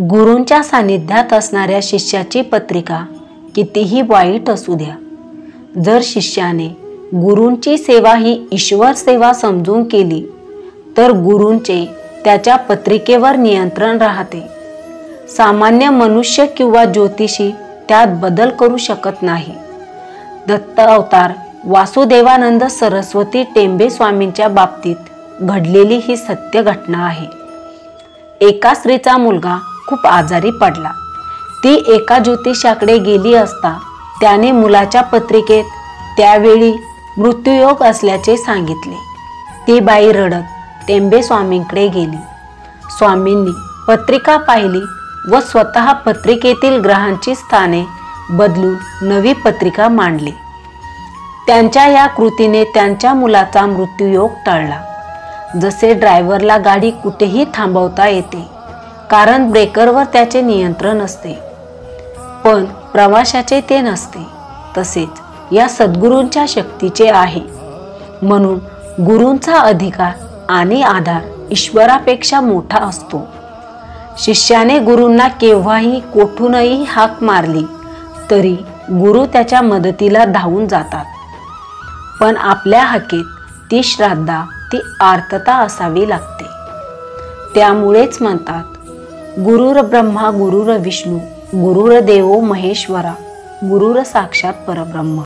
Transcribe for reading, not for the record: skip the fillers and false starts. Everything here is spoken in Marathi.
गुरूंच्या सानिध्यात असणाऱ्या शिष्याची पत्रिका कितीही वाईट असू द्या, जर शिष्याने गुरूंची सेवा ही ईश्वर सेवा समजून केली तर गुरूंचे त्याच्या पत्रिकेवर नियंत्रण राहते। सामान्य मनुष्य किंवा ज्योतिषी त्यात बदल करू शकत नाही। दत्त अवतार वासुदेवानंद सरस्वती टेंबे स्वामींच्या बाबतीत घडलेली ही सत्य घटना आहे। एका स्त्रीचा मुलगा खूप आजारी पडला। ती एका ज्योतिषाकडे गेली असता त्याने मुलाच्या पत्रिकेत त्यावेळी मृत्यूयोग असल्याचे सांगितले। ती बाई रडत टेंबे स्वामींकडे गेली। स्वामींनी पत्रिका पाहिली व स्वतः पत्रिकेतील ग्रहांची स्थाने बदलून नवी पत्रिका मांडली। त्यांच्या या कृतीने त्यांच्या मुलाचा मृत्यूयोग टळला। जसे ड्रायव्हरला गाडी कुठेही थांबवता येते कारण ब्रेकरवर त्याचे नियंत्रण असते, पण प्रवाशाचे ते नसते, तसेच या सद्गुरूंच्या शक्तीचे आहे। म्हणून गुरूंचा अधिकार आणि आधार ईश्वरापेक्षा मोठा असतो। शिष्याने गुरूंना केव्हाही कोठूनही हाक मारली तरी गुरु त्याच्या मदतीला धावून जातात, पण आपल्या हाकेत ती श्रद्धा, ती आर्तता असावी लागते। त्यामुळेच म्हणतात, गुरुर ब्रह्मा गुरुर विष्णू गुरुर देवो महेश्वरा गुरुर साक्षात परब्रह्म।